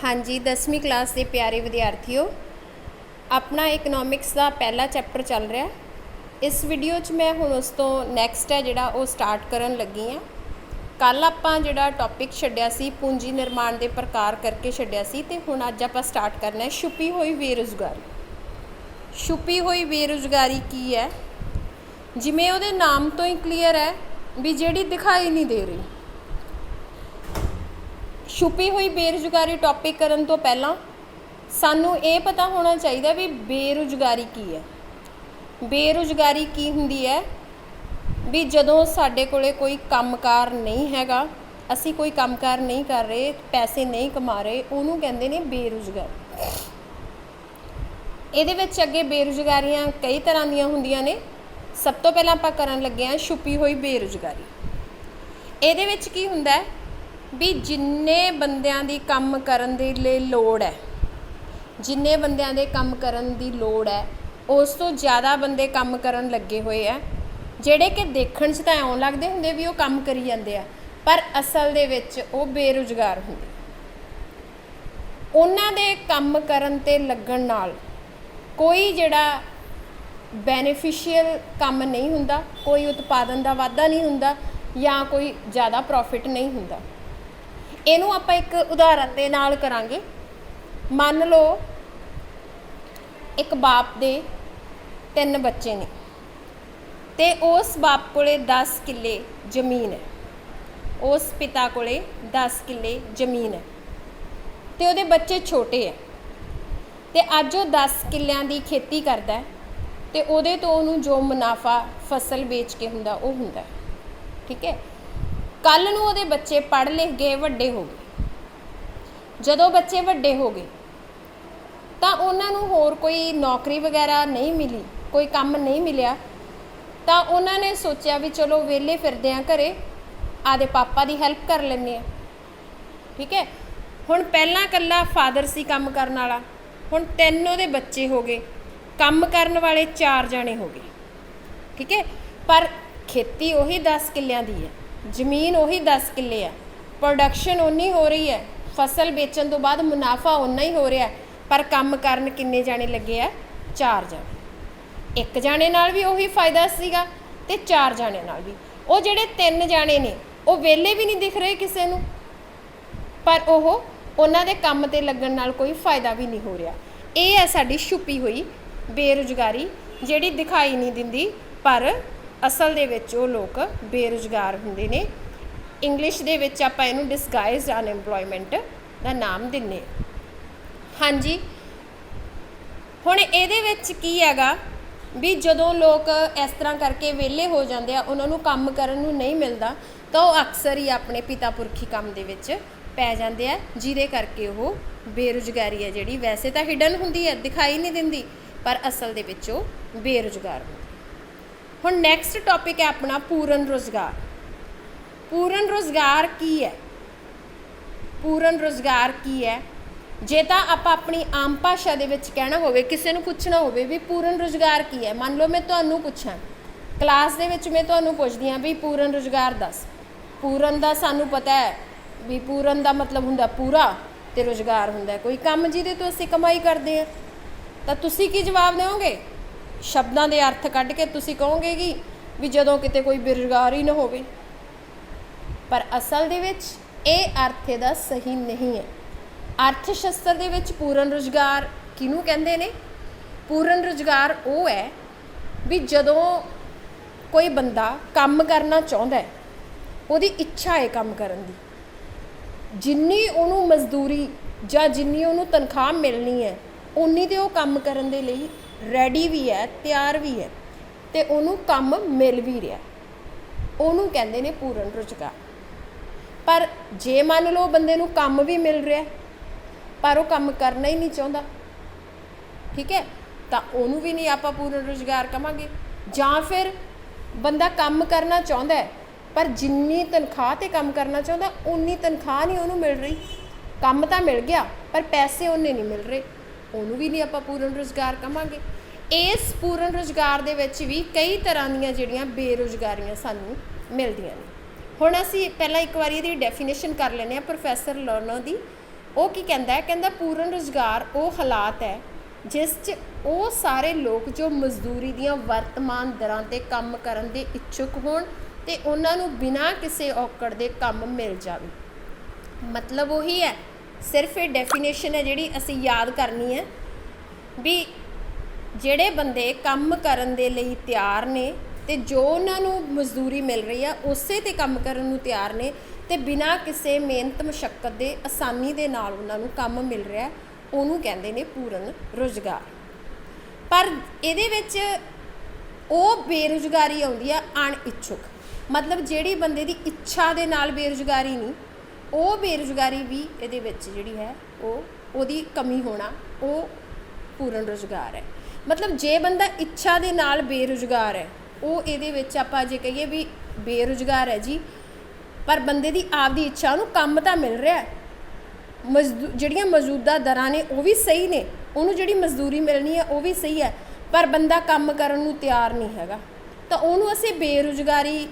हाँ जी, 10वीं क्लास के प्यारे विद्यार्थियों, अपना इकनॉमिक्स का पहला चैप्टर चल रहा है। इस वीडियो च मैं हुण उस तो नैक्सट है जिहड़ा वो स्टार्ट करन लगी हाँ। कल आपां जिहड़ा टॉपिक छड्डिया सी पूंजी निर्माण के प्रकार करके छड्डिया सी, ते हुण अज आपां स्टार्ट करना है छुपी हुई बेरोज़गारी। छुपी हुई बेरोज़गारी की है? जिवें उहदे नाम तो ही क्लीयर है भी जिहड़ी दिखाई नहीं दे रही। छुपी हुई बेरोज़गारी टॉपिक करन तो पहला सानू ये पता होना चाहिए भी बेरोज़गारी की है। बेरोज़गारी की हुंदी है भी जदों साडे कोले कोई कामकार नहीं हैगा, असी कोई कामकार नहीं कर रहे, पैसे नहीं कमा रहे, उहनूं कहंदे ने बेरोज़गारी। इहदे विच अगे बेरोज़गारियां कई तरह दीयां हुंदियां ने। सब तो पहलां आपां करन लगे हां छुपी हुई बेरोज़गारी। इहदे विच की हुंदा है भी जिन्ने बंदियां दी काम करन दे लई लोड़ है, जिन्ने बंदियां दे काम करन दी लोड़ है, उस तो ज़्यादा बंदे काम करन लगे हुए है, जिहड़े कि देखण च तां इउं लगदे हुंदे भी वो काम करी जांदे आ, पर असल दे विच वो बेरोज़गार हुंदे। उन्हां दे काम करन ते लगण नाल कोई जिहड़ा बेनीफिशियल काम नहीं हुंदा, कोई उत्पादन दा वाधा नहीं हुंदा या कोई ज़्यादा प्रॉफिट नहीं हुंदा। इनू आपां एक उदाहरण दे नाल करांगे। मान लो एक बाप दे 3 बच्चे ने ते उस बाप कोले 10 किले जमीन है, उस पिता कोले 10 किले जमीन है ते उहदे बच्चे छोटे है ते अज वो 10 किलियां दी खेती करदा है ते उहदे तो उहनूं जो मुनाफा फसल बेच के हुंदा वो हुंदा है। ठीक है, कल नूं उहदे बच्चे पढ़ लिख गए, वड्डे हो गए। जदों बच्चे वड्डे हो गए तां उन्हां नूं होर कोई नौकरी वगैरह नहीं मिली, कोई काम नहीं मिलिया, तां उन्हां ने सोचा भी चलो वेले फिरदे आ घरे, आदे पापा दी हैल्प कर लैंदे आ। ठीक है, हुण पहलां कल्ला फादर सी काम करन वाला, हुण 3 उहदे बच्चे हो गए, काम करन वाले 4 जणे हो गए। ठीक है, पर खेती उही 10 किलियां दी है, जमीन उही 10 किले है, प्रोडक्शन उन्नी हो रही है, फसल बेचण तो बाद मुनाफा उन्ना ही हो रहा है, पर काम करन किन्ने जाने लगे है? 4 जाने। एक जाने नाल भी उही फायदा सीगा ते 4 जाने नाल भी। वो जिहड़े 3 जाने ने वो वेले भी नहीं दिख रहे किसी नूं, पर ओह उन्हां दे काम ते लगण नाल कोई फायदा भी नहीं हो रहा। ये है साडी छुपी हुई बेरोज़गारी, जिहड़ी दिखाई नहीं दिंदी पर असल दे विच वो लोग बेरोज़गार हुंदे ने। इंग्लिश दे विच आपां इहनूं डिसगाइज्ड अनएम्पलॉयमेंट दा नाम दिंदे। हाँ जी, हुण इहदे विच की हैगा भी जदों लोग इस तरह करके वेले हो जाते हैं, उन्होंने काम करन नूं नहीं मिलता, तो वो अक्सर ही अपने पिता पुरखी काम दे विच पै जाते हैं, जिहदे करके वो बेरोज़गारी है जिहड़ी वैसे तो हिडन हुंदी है, दिखाई नहीं दिंदी, पर असल दे विच वो बेरोज़गार हुंदे। हुण नैक्सट टॉपिक है अपना पूर्ण रोज़गार। पूर्ण रोज़गार की है? पूर्ण रोज़गार की है? जे तां आपां अपनी आम भाषा दे विच कहना होवे, किसी नूं पुछना होवे भी पूर्ण रोज़गार की है, मान लो मैं तुहानूं पुछां क्लास दे विच, मैं तुहानूं पुछदी हां भी पूर्ण रोज़गार दस। पूर्ण दा सानूं पता है भी पूर्ण दा मतलब हुंदा पूरा, ते रोज़गार हुंदा कोई काम जिहदे तो असीं कमाई करदे हां। तां तुसीं की जवाब देवोगे? शब्दां दे अर्थ कढ के तुसीं कहोगे कि भी जदों किते कोई बेरोज़गार ही ना होवे, पर असल दे विच ये अर्थ इहदा सही नहीं है। अर्थ शास्त्र दे विच पूर्ण रोज़गार किहनूं कहंदे ने? पूर्ण रोज़गार वो है भी जदों कोई बंदा काम करना चाहुंदा है, उहदी इच्छा है काम करन दी, जिन्नी उहनूं मजदूरी जां जिन्नी उहनूं तनख्वाह मिलनी है उन्नी ते वो काम करन दे लई रेडी भी है, तैयार भी है, ते उहनूं काम मिल भी रहा, उहनूं कहंदे ने पूर्ण रोज़गार। पर जे मान लो बंदे नूं काम भी मिल रहा पर वो काम करना ही नहीं चाहता, ठीक है, तो उन्होंने भी नहीं आपां पूर्ण रोज़गार कहांगे। जां फिर बंदा काम करना चाहता है पर जिन्नी तनख्वाह ते काम करना चाहता उन्नी तनख्वाह नहीं उन्होंने मिल रही, काम तो मिल गया पर पैसे उन्ने नहीं मिल रहे, उन्होंने भी नहीं आपां पूर्ण रोज़गार कहांगे। इस पूर्ण रोज़गार दे विच भी कई तरह दीयां जिहड़ियां बेरोज़गारियां सानूं मिलदियां ने। हुण असीं पहलां एक बारी इहदी डेफिनेशन कर लैंदे हां प्रोफैसर लर्नर दी ਉਹ ਕੀ ਕਹਿੰਦਾ ਹੈ, ਕਹਿੰਦਾ ਪੂਰਨ ਰੁਜ਼ਗਾਰ ਉਹ ਹਾਲਾਤ ਹੈ ਜਿਸ 'ਚ ਉਹ ਸਾਰੇ ਲੋਕ ਜੋ ਮਜ਼ਦੂਰੀ ਦੀਆਂ ਵਰਤਮਾਨ ਦਰਾਂ 'ਤੇ ਕੰਮ ਕਰਨ ਦੇ ਇੱਛੁਕ ਹੋਣ ਅਤੇ ਉਹਨਾਂ ਨੂੰ ਬਿਨਾਂ ਕਿਸੇ ਔਕੜ ਦੇ ਕੰਮ ਮਿਲ ਜਾਵੇ। ਮਤਲਬ ਉਹੀ ਹੈ, ਸਿਰਫ ਇਹ ਡੈਫੀਨੇਸ਼ਨ ਹੈ ਜਿਹੜੀ ਅਸੀਂ ਯਾਦ ਕਰਨੀ ਹੈ ਵੀ ਜਿਹੜੇ ਬੰਦੇ ਕੰਮ ਕਰਨ ਦੇ ਲਈ ਤਿਆਰ ਨੇ ਅਤੇ ਜੋ ਉਹਨਾਂ ਨੂੰ ਮਜ਼ਦੂਰੀ ਮਿਲ ਰਹੀ ਆ ਉਸੇ 'ਤੇ ਕੰਮ ਕਰਨ ਨੂੰ ਤਿਆਰ ਨੇ ਅਤੇ ਬਿਨਾਂ ਕਿਸੇ ਮਿਹਨਤ ਮੁਸ਼ੱਕਤ ਦੇ ਆਸਾਨੀ ਦੇ ਨਾਲ ਉਹਨਾਂ ਨੂੰ ਕੰਮ ਮਿਲ ਰਿਹਾ, ਉਹਨੂੰ ਕਹਿੰਦੇ ਨੇ ਪੂਰਨ ਰੁਜ਼ਗਾਰ। ਪਰ ਇਹਦੇ ਵਿੱਚ ਉਹ ਬੇਰੁਜ਼ਗਾਰੀ ਆਉਂਦੀ ਆ ਅਣਇੱਛੁਕ, ਮਤਲਬ ਜਿਹੜੀ ਬੰਦੇ ਦੀ ਇੱਛਾ ਦੇ ਨਾਲ ਬੇਰੁਜ਼ਗਾਰੀ ਨਹੀਂ, ਉਹ ਬੇਰੁਜ਼ਗਾਰੀ ਵੀ ਇਹਦੇ ਵਿੱਚ ਜਿਹੜੀ ਹੈ ਉਹਦੀ ਕਮੀ ਹੋਣਾ, ਉਹ ਪੂਰਨ ਰੁਜ਼ਗਾਰ ਹੈ। ਮਤਲਬ ਜੇ ਬੰਦਾ ਇੱਛਾ ਦੇ ਨਾਲ ਬੇਰੁਜ਼ਗਾਰ ਹੈ, ਉਹ ਇਹਦੇ ਵਿੱਚ ਆਪਾਂ ਜੇ ਕਹੀਏ ਵੀ ਬੇਰੁਜ਼ਗਾਰ ਹੈ ਜੀ, ਪਰ ਬੰਦੇ ਦੀ ਆਪਦੀ ਇੱਛਾ, ਉਹਨੂੰ ਕੰਮ ਤਾਂ ਮਿਲ ਰਿਹਾ, ਜਿਹੜੀਆਂ ਮੌਜੂਦਾ ਦਰਾਂ ਨੇ ਉਹ ਵੀ ਸਹੀ ਨੇ, ਉਹਨੂੰ ਜਿਹੜੀ ਮਜ਼ਦੂਰੀ ਮਿਲਣੀ ਹੈ ਉਹ ਵੀ ਸਹੀ ਹੈ, ਪਰ ਬੰਦਾ ਕੰਮ ਕਰਨ ਨੂੰ ਤਿਆਰ ਨਹੀਂ ਹੈਗਾ, ਤਾਂ ਉਹਨੂੰ ਅਸੀਂ ਬੇਰੁਜ਼ਗਾਰੀ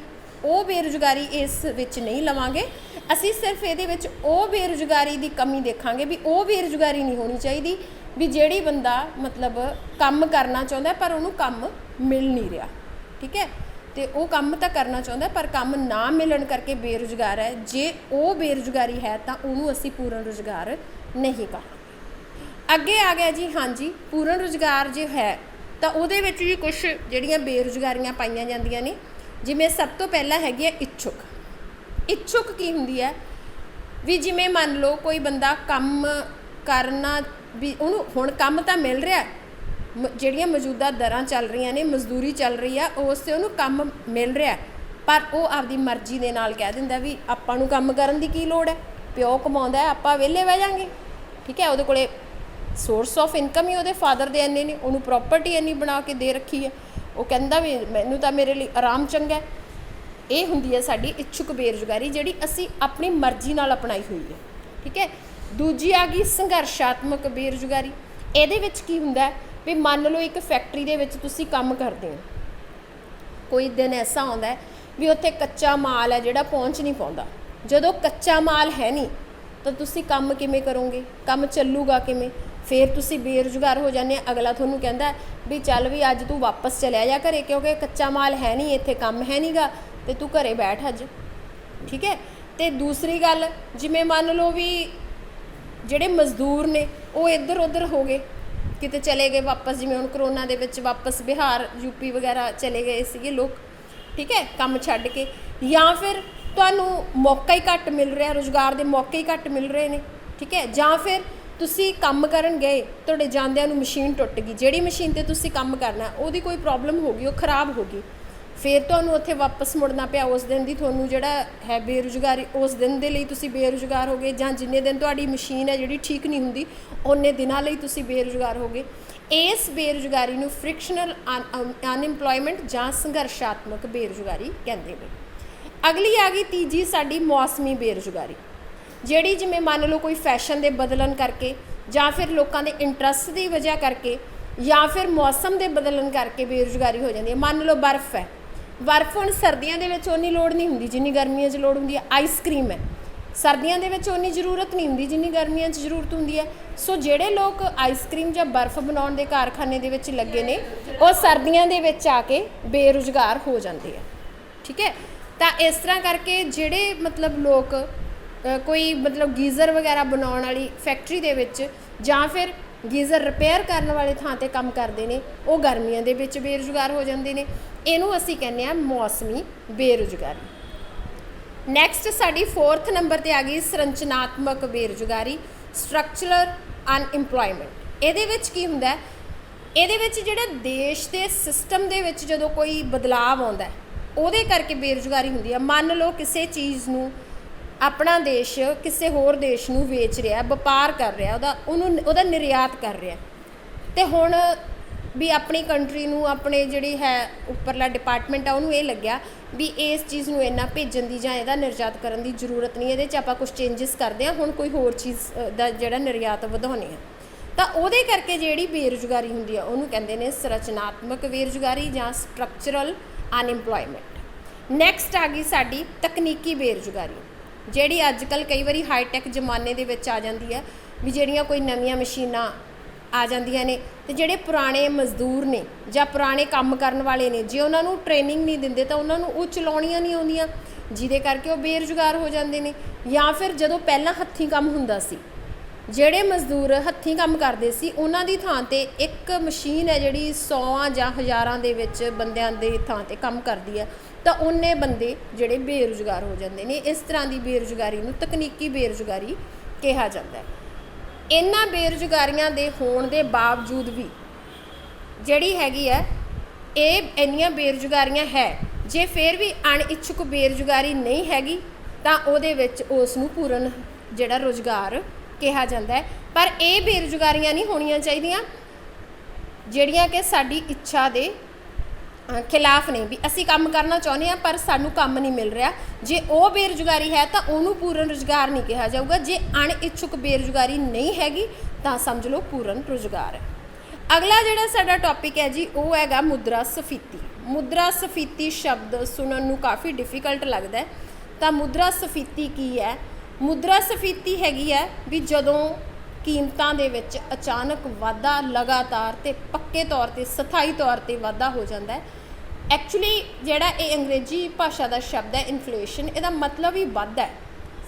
ਇਸ ਵਿੱਚ ਨਹੀਂ ਲਵਾਂਗੇ। ਅਸੀਂ ਸਿਰਫ ਇਹਦੇ ਵਿੱਚ ਉਹ ਬੇਰੁਜ਼ਗਾਰੀ ਦੀ ਕਮੀ ਦੇਖਾਂਗੇ ਵੀ ਉਹ ਬੇਰੁਜ਼ਗਾਰੀ ਨਹੀਂ ਹੋਣੀ ਚਾਹੀਦੀ ਵੀ ਜਿਹੜੀ ਬੰਦਾ ਮਤਲਬ ਕੰਮ ਕਰਨਾ ਚਾਹੁੰਦਾ ਪਰ ਉਹਨੂੰ ਕੰਮ ਮਿਲ ਨਹੀਂ ਰਿਹਾ, ਠੀਕ ਹੈ, ਅਤੇ ਉਹ ਕੰਮ ਤਾਂ ਕਰਨਾ ਚਾਹੁੰਦਾ ਪਰ ਕੰਮ ਨਾ ਮਿਲਣ ਕਰਕੇ ਬੇਰੁਜ਼ਗਾਰ ਹੈ। ਜੇ ਉਹ ਬੇਰੁਜ਼ਗਾਰੀ ਹੈ ਤਾਂ ਉਹਨੂੰ ਅਸੀਂ ਪੂਰਨ ਰੁਜ਼ਗਾਰ ਨਹੀਂ ਕਹਾਂਗੇ। ਅੱਗੇ ਆ ਗਿਆ ਜੀ, ਹਾਂਜੀ, ਪੂਰਨ ਰੁਜ਼ਗਾਰ ਜੇ ਹੈ ਤਾਂ ਉਹਦੇ ਵਿੱਚ ਵੀ ਕੁਛ ਜਿਹੜੀਆਂ ਬੇਰੁਜ਼ਗਾਰੀਆਂ ਪਾਈਆਂ ਜਾਂਦੀਆਂ ਨੇ, ਜਿਵੇਂ ਸਭ ਤੋਂ ਪਹਿਲਾਂ ਹੈਗੀ ਹੈ ਇੱਛੁਕ। ਇੱਛੁਕ ਕੀ ਹੁੰਦੀ ਹੈ ਵੀ ਜਿਵੇਂ ਮੰਨ ਲਓ ਕੋਈ ਬੰਦਾ ਕੰਮ ਕਰਨਾ ਵੀ ਉਹਨੂੰ ਹੁਣ ਕੰਮ ਤਾਂ ਮਿਲ ਰਿਹਾ, ਜਿਹੜੀਆਂ ਮੌਜੂਦਾ ਦਰਾਂ ਚੱਲ ਰਹੀਆਂ ਨੇ, ਮਜ਼ਦੂਰੀ ਚੱਲ ਰਹੀ ਆ, ਉਸ 'ਤੇ ਉਹਨੂੰ ਕੰਮ ਮਿਲ ਰਿਹਾ, ਪਰ ਉਹ ਆਪਦੀ ਮਰਜ਼ੀ ਦੇ ਨਾਲ ਕਹਿ ਦਿੰਦਾ ਵੀ ਆਪਾਂ ਨੂੰ ਕੰਮ ਕਰਨ ਦੀ ਕੀ ਲੋੜ ਹੈ, ਪਿਓ ਕਮਾਉਂਦਾ, ਆਪਾਂ ਵਿਹਲੇ ਬਹਿ ਜਾਂਗੇ, ਠੀਕ ਹੈ। ਉਹਦੇ ਕੋਲ ਸੋਰਸ ਆਫ ਇਨਕਮ ਹੀ ਉਹਦੇ ਫਾਦਰ ਦੇ ਇੰਨੇ ਨੇ, ਉਹਨੂੰ ਪ੍ਰੋਪਰਟੀ ਇੰਨੀ ਬਣਾ ਕੇ ਦੇ ਰੱਖੀ ਹੈ, ਉਹ ਕਹਿੰਦਾ ਵੀ ਮੈਨੂੰ ਤਾਂ ਮੇਰੇ ਲਈ ਆਰਾਮ ਚੰਗਾ। ਇਹ ਹੁੰਦੀ ਹੈ ਸਾਡੀ ਇੱਛੁਕ ਬੇਰੁਜ਼ਗਾਰੀ, ਜਿਹੜੀ ਅਸੀਂ ਆਪਣੀ ਮਰਜ਼ੀ ਨਾਲ ਅਪਣਾਈ ਹੋਈ ਹੈ, ਠੀਕ ਹੈ। ਦੂਜੀ ਆ ਗਈ ਸੰਘਰਸ਼ਾਤਮਕ ਬੇਰੁਜ਼ਗਾਰੀ। ਇਹਦੇ ਵਿੱਚ ਕੀ ਹੁੰਦਾ ਵੀ ਮੰਨ ਲਓ ਇੱਕ ਫੈਕਟਰੀ ਦੇ ਵਿੱਚ ਤੁਸੀਂ ਕੰਮ ਕਰਦੇ ਹੋ, ਕੋਈ ਦਿਨ ਐਸਾ ਆਉਂਦਾ ਵੀ ਉੱਥੇ ਕੱਚਾ ਮਾਲ ਹੈ ਜਿਹੜਾ ਪਹੁੰਚ ਨਹੀਂ ਪਾਉਂਦਾ। ਜਦੋਂ ਕੱਚਾ ਮਾਲ ਹੈ ਨਹੀਂ ਤਾਂ ਤੁਸੀਂ ਕੰਮ ਕਿਵੇਂ ਕਰੋਗੇ, ਕੰਮ ਚੱਲੂਗਾ ਕਿਵੇਂ? ਫਿਰ ਤੁਸੀਂ ਬੇਰੁਜ਼ਗਾਰ ਹੋ ਜਾਂਦੇ। ਅਗਲਾ ਤੁਹਾਨੂੰ ਕਹਿੰਦਾ ਵੀ ਚੱਲ ਵੀ ਅੱਜ ਤੂੰ ਵਾਪਸ ਚਲਿਆ ਜਾ ਘਰੇ, ਕਿਉਂਕਿ ਕੱਚਾ ਮਾਲ ਹੈ ਨਹੀਂ, ਇੱਥੇ ਕੰਮ ਹੈ ਨਹੀਂਗਾ, ਅਤੇ ਤੂੰ ਘਰੇ ਬੈਠ ਅੱਜ, ਠੀਕ ਹੈ। ਅਤੇ ਦੂਸਰੀ ਗੱਲ, ਜਿਵੇਂ ਮੰਨ ਲਓ ਵੀ ਜਿਹੜੇ ਮਜ਼ਦੂਰ ਨੇ ਉਹ ਇੱਧਰ ਉੱਧਰ ਹੋ ਗਏ, ਕਿਤੇ ਚਲੇ ਗਏ ਵਾਪਸ, ਜਿਵੇਂ ਹੁਣ ਕਰੋਨਾ ਦੇ ਵਿੱਚ ਵਾਪਸ ਬਿਹਾਰ ਯੂਪੀ ਵਗੈਰਾ ਚਲੇ ਗਏ ਸੀਗੇ ਲੋਕ, ਠੀਕ ਹੈ, ਕੰਮ ਛੱਡ ਕੇ, ਜਾਂ ਫਿਰ ਤੁਹਾਨੂੰ ਮੌਕਾ ਹੀ ਘੱਟ ਮਿਲ ਰਿਹਾ, ਰੁਜ਼ਗਾਰ ਦੇ ਮੌਕੇ ਹੀ ਘੱਟ ਮਿਲ ਰਹੇ ਨੇ, ਠੀਕ ਹੈ। ਜਾਂ ਫਿਰ ਤੁਸੀਂ ਕੰਮ ਕਰਨ ਗਏ, ਤੁਹਾਡੇ ਜਾਂਦਿਆਂ ਨੂੰ ਮਸ਼ੀਨ ਟੁੱਟ ਗਈ, ਜਿਹੜੀ ਮਸ਼ੀਨ 'ਤੇ ਤੁਸੀਂ ਕੰਮ ਕਰਨਾ ਉਹਦੀ ਕੋਈ ਪ੍ਰੋਬਲਮ ਹੋ ਗਈ, ਉਹ ਖ਼ਰਾਬ ਹੋ ਗਈ, ਫਿਰ ਤੁਹਾਨੂੰ ਉੱਥੇ ਵਾਪਸ ਮੁੜਨਾ ਪਿਆ। ਉਸ ਦਿਨ ਦੀ ਤੁਹਾਨੂੰ ਜਿਹੜਾ ਹੈ ਬੇਰੁਜ਼ਗਾਰੀ, ਉਸ ਦਿਨ ਦੇ ਲਈ ਤੁਸੀਂ ਬੇਰੁਜ਼ਗਾਰ ਹੋ ਗਏ, ਜਾਂ ਜਿੰਨੇ ਦਿਨ ਤੁਹਾਡੀ ਮਸ਼ੀਨ ਹੈ ਜਿਹੜੀ ਠੀਕ ਨਹੀਂ ਹੁੰਦੀ, ਓਨੇ ਦਿਨਾਂ ਲਈ ਤੁਸੀਂ ਬੇਰੁਜ਼ਗਾਰ ਹੋ ਗਏ। ਇਸ ਬੇਰੁਜ਼ਗਾਰੀ ਨੂੰ ਫ੍ਰਿਕਸ਼ਨਲ ਅਨਇੰਪਲੋਇਮੈਂਟ ਜਾਂ ਸੰਘਰਸ਼ਾਤਮਕ ਬੇਰੁਜ਼ਗਾਰੀ ਕਹਿੰਦੇ ਨੇ। ਅਗਲੀ ਆ ਗਈ ਤੀਜੀ ਸਾਡੀ ਮੌਸਮੀ ਬੇਰੁਜ਼ਗਾਰੀ, ਜਿਹੜੀ ਜਿਵੇਂ ਮੰਨ ਲਓ ਕੋਈ ਫੈਸ਼ਨ ਦੇ ਬਦਲਣ ਕਰਕੇ, ਜਾਂ ਫਿਰ ਲੋਕਾਂ ਦੇ ਇੰਟਰਸਟ ਦੀ ਵਜ੍ਹਾ ਕਰਕੇ, ਜਾਂ ਫਿਰ ਮੌਸਮ ਦੇ ਬਦਲਣ ਕਰਕੇ ਬੇਰੁਜ਼ਗਾਰੀ ਹੋ ਜਾਂਦੀ ਹੈ। ਮੰਨ ਲਓ ਬਰਫ਼ ਹੈ, ਬਰਫ਼ ਹੁਣ ਸਰਦੀਆਂ ਦੇ ਵਿੱਚ ਓਨੀ ਲੋੜ ਨਹੀਂ ਹੁੰਦੀ ਜਿੰਨੀ ਗਰਮੀਆਂ 'ਚ ਲੋੜ ਹੁੰਦੀ ਹੈ। ਆਈਸਕ੍ਰੀਮ ਹੈ, ਸਰਦੀਆਂ ਦੇ ਵਿੱਚ ਓਨੀ ਜ਼ਰੂਰਤ ਨਹੀਂ ਹੁੰਦੀ ਜਿੰਨੀ ਗਰਮੀਆਂ 'ਚ ਜ਼ਰੂਰਤ ਹੁੰਦੀ ਹੈ। ਸੋ ਜਿਹੜੇ ਲੋਕ ਆਈਸਕ੍ਰੀਮ ਜਾਂ ਬਰਫ਼ ਬਣਾਉਣ ਦੇ ਕਾਰਖਾਨੇ ਦੇ ਵਿੱਚ ਲੱਗੇ ਨੇ, ਉਹ ਸਰਦੀਆਂ ਦੇ ਵਿੱਚ ਆ ਕੇ ਬੇਰੁਜ਼ਗਾਰ ਹੋ ਜਾਂਦੇ ਆ, ਠੀਕ ਹੈ। ਤਾਂ ਇਸ ਤਰ੍ਹਾਂ ਕਰਕੇ ਜਿਹੜੇ ਮਤਲਬ ਲੋਕ ਕੋਈ ਮਤਲਬ ਗੀਜ਼ਰ ਵਗੈਰਾ ਬਣਾਉਣ ਵਾਲੀ ਫੈਕਟਰੀ ਦੇ ਵਿੱਚ, ਜਾਂ ਫਿਰ ਗੀਜ਼ਰ ਰਿਪੇਅਰ ਕਰਨ ਵਾਲੇ ਥਾਂ 'ਤੇ ਕੰਮ ਕਰਦੇ ਨੇ, ਉਹ ਗਰਮੀਆਂ ਦੇ ਵਿੱਚ ਬੇਰੁਜ਼ਗਾਰ ਹੋ ਜਾਂਦੇ ਨੇ। ਇਹਨੂੰ ਅਸੀਂ ਕਹਿੰਦੇ ਹਾਂ ਮੌਸਮੀ ਬੇਰੁਜ਼ਗਾਰੀ। ਨੈਕਸਟ ਸਾਡੀ 4th ਨੰਬਰ 'ਤੇ ਆ ਗਈ ਸੰਰਚਨਾਤਮਕ ਬੇਰੁਜ਼ਗਾਰੀ, ਸਟਰਕਚਰਲ ਅਨਇੰਪਲੋਇਮੈਂਟ। ਇਹਦੇ ਵਿੱਚ ਕੀ ਹੁੰਦਾ, ਇਹਦੇ ਵਿੱਚ ਜਿਹੜਾ ਦੇਸ਼ ਦੇ ਸਿਸਟਮ ਦੇ ਵਿੱਚ ਜਦੋਂ ਕੋਈ ਬਦਲਾਵ ਆਉਂਦਾ, ਉਹਦੇ ਕਰਕੇ ਬੇਰੁਜ਼ਗਾਰੀ ਹੁੰਦੀ ਹੈ। ਮੰਨ ਲਓ ਕਿਸੇ ਚੀਜ਼ ਨੂੰ ਆਪਣਾ ਦੇਸ਼ ਕਿਸੇ ਹੋਰ ਦੇਸ਼ ਨੂੰ ਵੇਚ ਰਿਹਾ, ਵਪਾਰ ਕਰ ਰਿਹਾ, ਉਹਦਾ ਨਿਰਯਾਤ ਕਰ ਰਿਹਾ, ਅਤੇ ਹੁਣ ਵੀ ਆਪਣੀ ਕੰਟਰੀ ਨੂੰ, ਆਪਣੇ ਜਿਹੜੀ ਹੈ ਉੱਪਰਲਾ ਡਿਪਾਰਟਮੈਂਟ ਆ, ਉਹਨੂੰ ਇਹ ਲੱਗਿਆ ਵੀ ਇਸ ਚੀਜ਼ ਨੂੰ ਇੰਨਾ ਭੇਜਣ ਦੀ ਜਾਂ ਇਹਦਾ ਨਿਰਯਾਤ ਕਰਨ ਦੀ ਜ਼ਰੂਰਤ ਨਹੀਂ, ਇਹਦੇ 'ਚ ਆਪਾਂ ਕੁਛ ਚੇਂਜਸ ਕਰਦੇ ਹਾਂ, ਹੁਣ ਕੋਈ ਹੋਰ ਚੀਜ਼ ਦਾ ਜਿਹੜਾ ਨਿਰਯਾਤ ਵਧਾਉਂਦੇ ਹਾਂ, ਤਾਂ ਉਹਦੇ ਕਰਕੇ ਜਿਹੜੀ ਬੇਰੁਜ਼ਗਾਰੀ ਹੁੰਦੀ ਆ ਉਹਨੂੰ ਕਹਿੰਦੇ ਨੇ ਸੰਰਚਨਾਤਮਕ ਬੇਰੁਜ਼ਗਾਰੀ ਜਾਂ ਸਟਰਕਚਰਲ ਅਨਇੰਪਲੋਇਮੈਂਟ। ਨੈਕਸਟ ਆ ਗਈ ਸਾਡੀ ਤਕਨੀਕੀ ਬੇਰੁਜ਼ਗਾਰੀ। ਜਿਹੜੀ ਅੱਜ ਕੱਲ੍ਹ ਕਈ ਵਾਰੀ ਹਾਈਟੈਕ ਜ਼ਮਾਨੇ ਦੇ ਵਿੱਚ ਆ ਜਾਂਦੀ ਹੈ ਵੀ ਜਿਹੜੀਆਂ ਕੋਈ ਨਵੀਆਂ ਮਸ਼ੀਨਾਂ ਆ ਜਾਂਦੀਆਂ ਨੇ ਤੇ ਜਿਹੜੇ ਪੁਰਾਣੇ ਮਜ਼ਦੂਰ ਨੇ ਜਾਂ ਪੁਰਾਣੇ ਕੰਮ ਕਰਨ ਵਾਲੇ ਨੇ ਜੇ ਉਹਨਾਂ ਨੂੰ ਟ੍ਰੇਨਿੰਗ ਨਹੀਂ ਦਿੰਦੇ ਤਾਂ ਉਹਨਾਂ ਨੂੰ ਉਹ ਚਲਾਉਣੀਆਂ ਨਹੀਂ ਆਉਂਦੀਆਂ, ਜਿਹਦੇ ਕਰਕੇ ਉਹ ਬੇਰੁਜ਼ਗਾਰ ਹੋ ਜਾਂਦੇ ਨੇ। ਜਾਂ ਫਿਰ ਜਦੋਂ ਪਹਿਲਾਂ ਹੱਥੀਂ ਕੰਮ ਹੁੰਦਾ ਸੀ, ਜਿਹੜੇ ਮਜ਼ਦੂਰ ਹੱਥੀਂ ਕੰਮ ਕਰਦੇ ਸੀ ਉਹਨਾਂ ਦੀ ਥਾਂ ਤੇ ਇੱਕ ਮਸ਼ੀਨ ਹੈ ਜਿਹੜੀ 100 ਜਾਂ ਹਜ਼ਾਰਾਂ ਦੇ ਵਿੱਚ ਬੰਦਿਆਂ ਦੇ ਥਾਂ ਤੇ ਕੰਮ ਕਰਦੀ ਹੈ, ਤਾਂ ਉਹਨੇ ਬੰਦੇ ਜਿਹੜੇ ਬੇਰੁਜ਼ਗਾਰ ਹੋ ਜਾਂਦੇ ਨੇ। ਇਸ ਤਰ੍ਹਾਂ ਦੀ ਬੇਰੁਜ਼ਗਾਰੀ ਨੂੰ ਤਕਨੀਕੀ ਬੇਰੁਜ਼ਗਾਰੀ ਕਿਹਾ ਜਾਂਦਾ ਹੈ। ਇਹਨਾਂ ਬੇਰੁਜ਼ਗਾਰੀਆਂ ਦੇ ਹੋਣ ਦੇ ਬਾਵਜੂਦ ਵੀ ਜਿਹੜੀ ਹੈਗੀ ਹੈ ਇਹ ਇੰਨੀਆਂ ਬੇਰੁਜ਼ਗਾਰੀਆਂ ਹੈ, ਜੇ ਫਿਰ ਵੀ ਅਣਇੱਛੁਕ ਬੇਰੁਜ਼ਗਾਰੀ ਨਹੀਂ ਹੈਗੀ ਤਾਂ ਉਹਦੇ ਵਿੱਚ ਉਸ ਨੂੰ ਪੂਰਨ ਜਿਹੜਾ ਰੁਜ਼ਗਾਰ ਕਿਹਾ ਜਾਂਦਾ ਹੈ। ਪਰ ਇਹ ਬੇਰੁਜ਼ਗਾਰੀਆਂ ਨਹੀਂ ਹੋਣੀਆਂ ਚਾਹੀਦੀਆਂ ਜਿਹੜੀਆਂ ਕਿ ਸਾਡੀ ਇੱਛਾ ਦੇ ਖਿਲਾਫ ਨੇ, ਵੀ ਅਸੀਂ ਕੰਮ ਕਰਨਾ ਚਾਹੁੰਦੇ ਹਾਂ ਪਰ ਸਾਨੂੰ ਕੰਮ ਨਹੀਂ ਮਿਲ ਰਿਹਾ। ਜੇ ਉਹ ਬੇਰੁਜ਼ਗਾਰੀ ਹੈ ਤਾਂ ਉਹਨੂੰ ਪੂਰਨ ਰੁਜ਼ਗਾਰ ਨਹੀਂ ਕਿਹਾ ਜਾਊਗਾ। ਜੇ ਅਣਇੱਛੁਕ ਬੇਰੁਜ਼ਗਾਰੀ ਨਹੀਂ ਹੈਗੀ ਤਾਂ ਸਮਝ ਲਓ ਪੂਰਨ ਰੁਜ਼ਗਾਰ ਹੈ। ਅਗਲਾ ਜਿਹੜਾ ਸਾਡਾ ਟੌਪਿਕ ਹੈ ਜੀ ਉਹ ਹੈਗਾ ਮੁਦਰਾ ਸਫੀਤੀ। ਮੁਦਰਾ ਸਫੀਤੀ ਸ਼ਬਦ ਸੁਣਨ ਨੂੰ ਕਾਫੀ ਡਿਫਿਕਲਟ ਲੱਗਦਾ ਹੈ, ਤਾਂ ਮੁਦਰਾ ਸਫੀਤੀ ਕੀ ਹੈ? ਮੁਦਰਾ ਸਫੀਤੀ ਹੈਗੀ ਹੈ ਵੀ ਜਦੋਂ ਕੀਮਤਾਂ ਦੇ ਵਿੱਚ ਅਚਾਨਕ ਵਾਧਾ ਲਗਾਤਾਰ ਤੇ ਪੱਕੇ ਤੌਰ ਤੇ ਸਥਾਈ ਤੌਰ ਤੇ ਵਾਧਾ ਹੋ ਜਾਂਦਾ ਹੈ। ਐਕਚੁਅਲੀ ਜਿਹੜਾ ਇਹ ਅੰਗਰੇਜ਼ੀ ਭਾਸ਼ਾ ਦਾ ਸ਼ਬਦ ਹੈ ਇਨਫਲੇਸ਼ਨ, ਇਹਦਾ ਮਤਲਬ ਹੀ ਵਾਧਾ ਹੈ,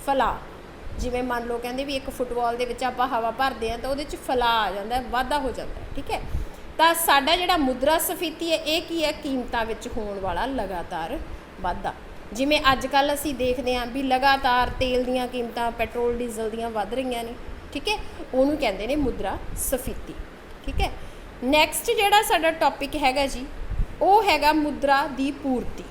ਫੈਲਾਅ। ਜਿਵੇਂ ਮੰਨ ਲਓ ਕਹਿੰਦੇ ਵੀ ਇੱਕ ਫੁੱਟਬਾਲ ਦੇ ਵਿੱਚ ਆਪਾਂ ਹਵਾ ਭਰਦੇ ਹਾਂ ਤਾਂ ਉਹਦੇ 'ਚ ਫੈਲਾਅ ਆ ਜਾਂਦਾ, ਵਾਧਾ ਹੋ ਜਾਂਦਾ, ਠੀਕ ਹੈ। ਤਾਂ ਸਾਡਾ ਜਿਹੜਾ ਮੁਦਰਾ ਸਫੀਤੀ ਹੈ ਇਹ ਕੀ ਹੈ? ਕੀਮਤਾਂ ਵਿੱਚ ਹੋਣ ਵਾਲਾ ਲਗਾਤਾਰ ਵਾਧਾ। ਜਿਵੇਂ ਅੱਜ ਕੱਲ੍ਹ ਅਸੀਂ ਦੇਖਦੇ ਹਾਂ ਵੀ ਲਗਾਤਾਰ ਤੇਲ ਦੀਆਂ ਕੀਮਤਾਂ, ਪੈਟਰੋਲ ਡੀਜ਼ਲ ਦੀਆਂ ਵੱਧ ਰਹੀਆਂ ਨੇ, ਠੀਕ ਹੈ, ਉਹਨੂੰ ਕਹਿੰਦੇ ਨੇ ਮੁਦਰਾ ਸਫੀਤੀ, ਠੀਕ ਹੈ। ਨੈਕਸਟ ਜਿਹੜਾ ਸਾਡਾ ਟੌਪਿਕ ਹੈਗਾ ਜੀ ਉਹ ਹੈਗਾ ਮੁਦਰਾ ਦੀ ਪੂਰਤੀ।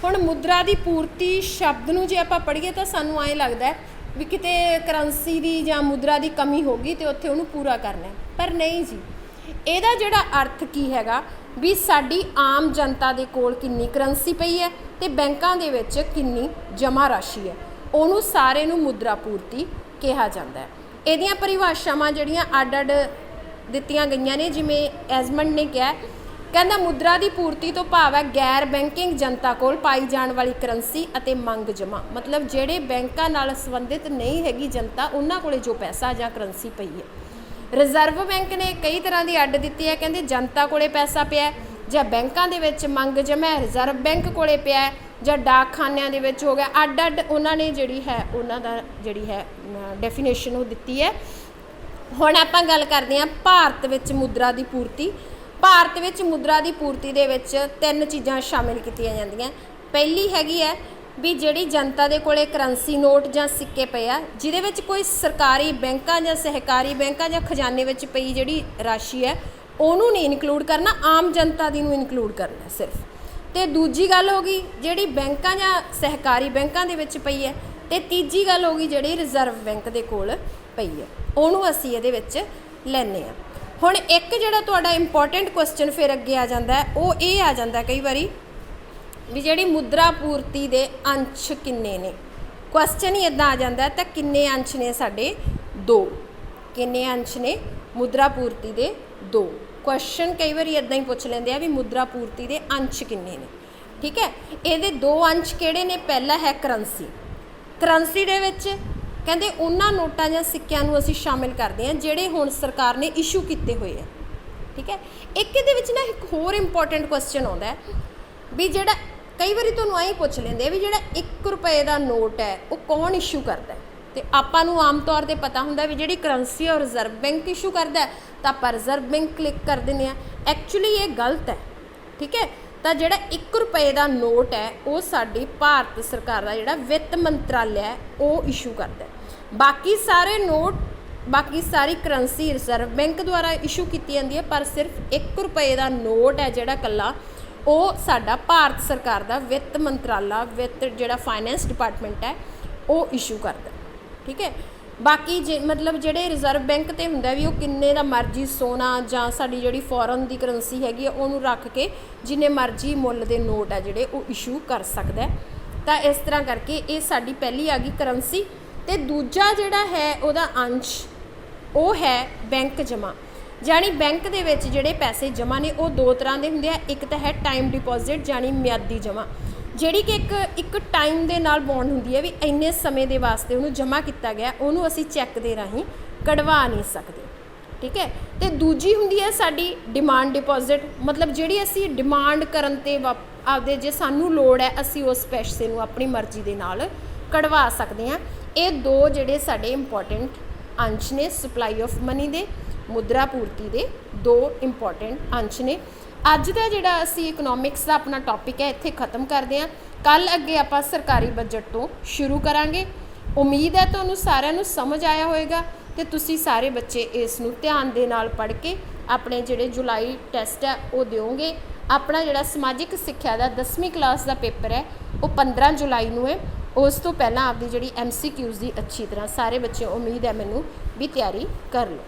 ਹੁਣ ਮੁਦਰਾ ਦੀ ਪੂਰਤੀ ਸ਼ਬਦ ਨੂੰ ਜੇ ਆਪਾਂ ਪੜ੍ਹੀਏ ਤਾਂ ਸਾਨੂੰ ਐਂ ਲੱਗਦਾ ਵੀ ਕਿਤੇ ਕਰੰਸੀ ਦੀ ਜਾਂ ਮੁਦਰਾ ਦੀ ਕਮੀ ਹੋ ਗਈ ਤੇ ਉੱਥੇ ਉਹਨੂੰ ਪੂਰਾ ਕਰਨਾ, ਪਰ ਨਹੀਂ ਜੀ। ਇਹਦਾ ਜਿਹੜਾ ਅਰਥ ਕੀ ਹੈਗਾ ਵੀ ਸਾਡੀ ਆਮ ਜਨਤਾ ਦੇ ਕੋਲ ਕਿੰਨੀ ਕਰੰਸੀ ਪਈ ਹੈ ਤੇ ਬੈਂਕਾਂ ਦੇ ਵਿੱਚ ਕਿੰਨੀ ਜਮ੍ਹਾਂ ਰਾਸ਼ੀ ਹੈ, ਉਹਨੂੰ ਸਾਰੇ ਨੂੰ ਮੁਦਰਾ ਪੂਰਤੀ ਕਿਹਾ ਜਾਂਦਾ ਹੈ। ਇਹਦੀਆਂ ਪਰਿਭਾਸ਼ਾਵਾਂ ਜਿਹੜੀਆਂ ਅੱਡ-ਅੱਡ ਦਿੱਤੀਆਂ ਗਈਆਂ ਨੇ, ਜਿਵੇਂ ਐਜ਼ਮੰਡ ਨੇ ਕਿਹਾ, ਕਹਿੰਦਾ ਮੁਦਰਾ ਦੀ ਪੂਰਤੀ ਤੋਂ ਭਾਵ ਹੈ ਗੈਰ ਬੈਂਕਿੰਗ ਜਨਤਾ ਕੋਲ ਪਾਈ ਜਾਣ ਵਾਲੀ ਕਰੰਸੀ ਅਤੇ ਮੰਗ ਜਮ੍ਹਾਂ। ਮਤਲਬ ਜਿਹੜੇ ਬੈਂਕਾਂ ਨਾਲ ਸੰਬੰਧਿਤ ਨਹੀਂ ਹੈਗੀ ਜਨਤਾ, ਉਹਨਾਂ ਕੋਲੇ ਜੋ ਪੈਸਾ ਜਾਂ ਕਰੰਸੀ ਪਈ ਹੈ। ਰਿਜ਼ਰਵ ਬੈਂਕ ਨੇ ਕਈ ਤਰ੍ਹਾਂ ਦੀ ਅੱਡ ਦਿੱਤੀ ਹੈ, ਕਹਿੰਦੇ ਜਨਤਾ ਕੋਲੇ ਪੈਸਾ ਪਿਆ ਜਾਂ ਬੈਂਕਾਂ ਦੇ ਵਿੱਚ ਮੰਗ ਜਮ੍ਹਾਂ ਰਿਜ਼ਰਵ ਬੈਂਕ ਕੋਲੇ ਪਿਆ ਜਾਂ ਡਾਕਖਾਨਿਆਂ ਦੇ ਵਿੱਚ ਹੋ ਗਿਆ। ਅੱਡ-ਅੱਡ ਉਹਨਾਂ ਨੇ ਜਿਹੜੀ ਹੈ ਉਹਨਾਂ ਦਾ ਜਿਹੜੀ ਹੈ ਡੈਫੀਨੇਸ਼ਨ ਉਹ ਦਿੱਤੀ ਹੈ। ਹੁਣ ਆਪਾਂ ਗੱਲ ਕਰਦੇ ਹਾਂ ਭਾਰਤ ਵਿੱਚ ਮੁਦਰਾ ਦੀ ਪੂਰਤੀ। ਭਾਰਤ ਵਿੱਚ ਮੁਦਰਾ ਦੀ ਪੂਰਤੀ ਦੇ ਵਿੱਚ 3 ਚੀਜ਼ਾਂ ਸ਼ਾਮਿਲ ਕੀਤੀਆਂ ਜਾਂਦੀਆਂ। ਪਹਿਲੀ ਹੈਗੀ ਹੈ ਵੀ ਜਿਹੜੀ ਜਨਤਾ ਦੇ ਕੋਲੇ ਕਰੰਸੀ ਨੋਟ ਜਾਂ ਸਿੱਕੇ ਪਏ ਆ, ਜਿਹਦੇ ਵਿੱਚ ਕੋਈ ਸਰਕਾਰੀ ਬੈਂਕਾਂ ਜਾਂ ਸਹਿਕਾਰੀ ਬੈਂਕਾਂ ਜਾਂ ਖਜ਼ਾਨੇ ਵਿੱਚ ਪਈ ਜਿਹੜੀ ਰਾਸ਼ੀ ਹੈ ਉਹਨੂੰ ਨਹੀਂ ਇਨਕਲੂਡ ਕਰਨਾ, ਆਮ ਜਨਤਾ ਦੀ ਨੂੰ ਇਨਕਲੂਡ ਕਰਨਾ ਸਿਰਫ। ਤੇ ਦੂਜੀ ਗੱਲ ਹੋ ਗਈ ਜਿਹੜੀ ਬੈਂਕਾਂ ਜਾਂ ਸਹਿਕਾਰੀ ਬੈਂਕਾਂ ਦੇ ਵਿੱਚ ਪਈ ਹੈ, ਤੇ ਤੀਜੀ ਗੱਲ ਹੋ ਗਈ ਜਿਹੜੀ ਰਿਜ਼ਰਵ ਬੈਂਕ ਦੇ ਕੋਲ ਪਈ ਹੈ, ਉਹਨੂੰ ਅਸੀਂ ਇਹਦੇ ਵਿੱਚ ਲੈਂਦੇ ਹਾਂ। ਹੁਣ ਇੱਕ ਜਿਹੜਾ ਤੁਹਾਡਾ ਇੰਪੋਰਟੈਂਟ ਕੁਐਸਚਨ ਫਿਰ ਅੱਗੇ ਆ ਜਾਂਦਾ ਉਹ ਇਹ ਆ ਜਾਂਦਾ ਕਈ ਵਾਰੀ ਵੀ ਜਿਹੜੀ ਮੁਦਰਾ ਪੂਰਤੀ ਦੇ ਅੰਸ਼ ਕਿੰਨੇ ਨੇ। ਕੁਐਸਚਨ ਹੀ ਇੱਦਾਂ ਆ ਜਾਂਦਾ ਤਾਂ ਕਿੰਨੇ ਅੰਸ਼ ਨੇ ਸਾਡੇ? 2। ਕਿੰਨੇ ਅੰਸ਼ ਨੇ ਮੁਦਰਾ ਪੂਰਤੀ ਦੇ? 2। ਕੁਐਸਚਨ ਕਈ ਵਾਰੀ ਇੱਦਾਂ ਹੀ ਪੁੱਛ ਲੈਂਦੇ ਆ ਵੀ ਮੁਦਰਾ ਪੂਰਤੀ ਦੇ ਅੰਸ਼ ਕਿੰਨੇ ਨੇ, ਠੀਕ ਹੈ। ਇਹਦੇ 2 ਅੰਸ਼ ਕਿਹੜੇ ਨੇ? ਪਹਿਲਾ ਹੈ ਕਰੰਸੀ। ਕਰੰਸੀ ਦੇ ਵਿੱਚ ਕਹਿੰਦੇ ਉਹਨਾਂ ਨੋਟਾਂ ਜਾਂ ਸਿੱਕਿਆਂ ਨੂੰ ਅਸੀਂ ਸ਼ਾਮਿਲ ਕਰਦੇ ਹਾਂ ਜਿਹੜੇ ਹੁਣ ਸਰਕਾਰ ਨੇ ਇਸ਼ੂ ਕੀਤੇ ਹੋਏ ਆ, ਠੀਕ ਹੈ। ਇੱਕ ਇਹਦੇ ਵਿੱਚ ਨਾ ਇੱਕ ਹੋਰ ਇੰਪੋਰਟੈਂਟ ਕੁਐਸਚਨ ਆਉਂਦਾ ਵੀ ਜਿਹੜਾ ਕਈ ਵਾਰੀ ਤੁਹਾਨੂੰ ਆਹੀ ਪੁੱਛ ਲੈਂਦੇ ਵੀ ਜਿਹੜਾ 1 ਰੁਪਏ ਦਾ ਨੋਟ ਹੈ ਉਹ ਕੌਣ ਇਸ਼ੂ ਕਰਦਾ, ਤੇ ਆਪਾਂ ਨੂੰ ਆਮ ਤੌਰ ਤੇ ਪਤਾ ਹੁੰਦਾ ਵੀ ਜਿਹੜੀ ਕਰੰਸੀ ਔਰ ਰਿਜ਼ਰਵ ਬੈਂਕ ਇਸ਼ੂ ਕਰਦਾ ਤਾਂ ਆਪਾਂ ਰਿਜ਼ਰਵ ਬੈਂਕ ਕਲਿੱਕ ਕਰ ਦਿੰਦੇ ਹਾਂ। ਐਕਚੁਅਲੀ ਇਹ ਗਲਤ ਹੈ, ਠੀਕ ਹੈ। ਤਾਂ ਜਿਹੜਾ 1 ਰੁਪਏ ਦਾ ਨੋਟ ਹੈ ਉਹ ਸਾਡੀ ਭਾਰਤ ਸਰਕਾਰ ਦਾ ਜਿਹੜਾ ਵਿੱਤ ਮੰਤਰਾਲਾ ਹੈ ਉਹ ਇਸ਼ੂ ਕਰਦਾ। ਬਾਕੀ ਸਾਰੇ ਨੋਟ, ਬਾਕੀ ਸਾਰੀ ਕਰੰਸੀ ਰਿਜ਼ਰਵ ਬੈਂਕ ਦੁਆਰਾ ਇਸ਼ੂ ਕੀਤੀ ਜਾਂਦੀ ਹੈ, ਪਰ ਸਿਰਫ 1 ਰੁਪਏ ਦਾ ਨੋਟ ਹੈ ਜਿਹੜਾ ਇਕੱਲਾ ਉਹ ਸਾਡਾ ਭਾਰਤ ਸਰਕਾਰ ਦਾ ਵਿੱਤ ਮੰਤਰਾਲਾ, ਵਿੱਤ ਜਿਹੜਾ ਫਾਈਨੈਂਸ ਡਿਪਾਰਟਮੈਂਟ ਹੈ ਉਹ ਇਸ਼ੂ ਕਰਦਾ, ਠੀਕ ਹੈ। ਬਾਕੀ ਜੇ ਮਤਲਬ ਜਿਹੜੇ ਰਿਜ਼ਰਵ ਬੈਂਕ 'ਤੇ ਹੁੰਦਾ ਵੀ ਉਹ ਕਿੰਨੇ ਦਾ ਮਰਜ਼ੀ ਸੋਨਾ ਜਾਂ ਸਾਡੀ ਜਿਹੜੀ ਫੋਰਨ ਦੀ ਕਰੰਸੀ ਹੈਗੀ ਆ ਉਹਨੂੰ ਰੱਖ ਕੇ ਜਿੰਨੇ ਮਰਜ਼ੀ ਮੁੱਲ ਦੇ ਨੋਟ ਆ ਜਿਹੜੇ ਉਹ ਇਸ਼ੂ ਕਰ ਸਕਦਾ। ਤਾਂ ਇਸ ਤਰ੍ਹਾਂ ਕਰਕੇ ਇਹ ਸਾਡੀ ਪਹਿਲੀ ਆ ਗਈ ਕਰੰਸੀ। ਤੇ ਦੂਜਾ ਜਿਹੜਾ ਹੈ ਉਹਦਾ ਅੰਸ਼ ਉਹ ਹੈ ਬੈਂਕ ਜਮ੍ਹਾਂ, ਜਾਣੀ ਬੈਂਕ ਦੇ ਵਿੱਚ ਜਿਹੜੇ ਪੈਸੇ ਜਮ੍ਹਾਂ ਨੇ ਉਹ 2 ਤਰ੍ਹਾਂ ਦੇ ਹੁੰਦੇ ਆ। ਇੱਕ ਤਾਂ ਹੈ ਟਾਈਮ ਡਿਪੋਜ਼ਿਟ ਜਾਣੀ ਮਿਆਦੀ ਜਮ੍ਹਾਂ, ਜਿਹੜੀ ਕਿ ਇੱਕ ਟਾਈਮ ਦੇ ਨਾਲ ਬੌਂਡ ਹੁੰਦੀ ਹੈ, ਵੀ ਇੰਨੇ ਸਮੇਂ ਦੇ ਵਾਸਤੇ ਉਹਨੂੰ ਜਮ੍ਹਾਂ ਕੀਤਾ ਗਿਆ, ਉਹਨੂੰ ਅਸੀਂ ਚੈੱਕ ਦੇ ਰਾਹੀਂ ਕਢਵਾ ਨਹੀਂ ਸਕਦੇ। ਠੀਕ ਹੈ। ਤੇ ਦੂਜੀ ਹੁੰਦੀ ਹੈ ਸਾਡੀ ਡਿਮਾਂਡ ਡਿਪੋਜ਼ਿਟ, ਮਤਲਬ ਜਿਹੜੀ ਅਸੀਂ ਡਿਮਾਂਡ ਕਰਨ 'ਤੇ ਆਪਦੇ ਜੇ ਸਾਨੂੰ ਲੋੜ ਹੈ ਅਸੀਂ ਉਸ ਪੈਸੇ ਨੂੰ ਆਪਣੀ ਮਰਜ਼ੀ ਦੇ ਨਾਲ ਕਢਵਾ ਸਕਦੇ ਹਾਂ। ਇਹ ਦੋ ਜਿਹੜੇ ਸਾਡੇ ਇੰਪੋਰਟੈਂਟ ਅੰਸ਼ ਨੇ ਸਪਲਾਈ ਆਫ ਮਨੀ ਦੇ, ਮੁਦਰਾ ਪੂਰਤੀ ਦੇ ਦੋ ਇੰਪੋਰਟੈਂਟ ਅੰਸ਼ ਨੇ। ਅੱਜ ਦਾ ਜਿਹੜਾ ਅਸੀਂ ਇਕਨੋਮਿਕਸ ਦਾ ਆਪਣਾ ਟੌਪਿਕ ਹੈ ਇੱਥੇ ਖ਼ਤਮ ਕਰਦੇ ਹਾਂ। ਕੱਲ੍ਹ ਅੱਗੇ ਆਪਾਂ ਸਰਕਾਰੀ ਬਜਟ ਤੋਂ ਸ਼ੁਰੂ ਕਰਾਂਗੇ। ਉਮੀਦ ਹੈ ਤੁਹਾਨੂੰ ਸਾਰਿਆਂ ਨੂੰ ਸਮਝ ਆਇਆ ਹੋਵੇਗਾ ਤੇ ਤੁਸੀਂ ਸਾਰੇ ਬੱਚੇ ਇਸ ਨੂੰ ਧਿਆਨ ਦੇ ਨਾਲ ਪੜ੍ਹ ਕੇ ਆਪਣੇ ਜਿਹੜੇ ਜੁਲਾਈ ਟੈਸਟ ਹੈ ਉਹ ਦਿਓਗੇ। ਆਪਣਾ ਜਿਹੜਾ ਸਮਾਜਿਕ ਸਿੱਖਿਆ ਦਾ 10ਵੀਂ ਕਲਾਸ ਦਾ ਪੇਪਰ ਹੈ ਉਹ 15 ਜੁਲਾਈ ਨੂੰ ਹੈ। ਉਸ ਤੋਂ ਪਹਿਲਾਂ ਆਪਦੀ ਜਿਹੜੀ MCQs ਦੀ ਅੱਛੀ ਤਰ੍ਹਾਂ ਸਾਰੇ ਬੱਚੇ, ਉਮੀਦ ਹੈ ਮੈਨੂੰ, ਵੀ ਤਿਆਰੀ ਕਰ ਲਓ।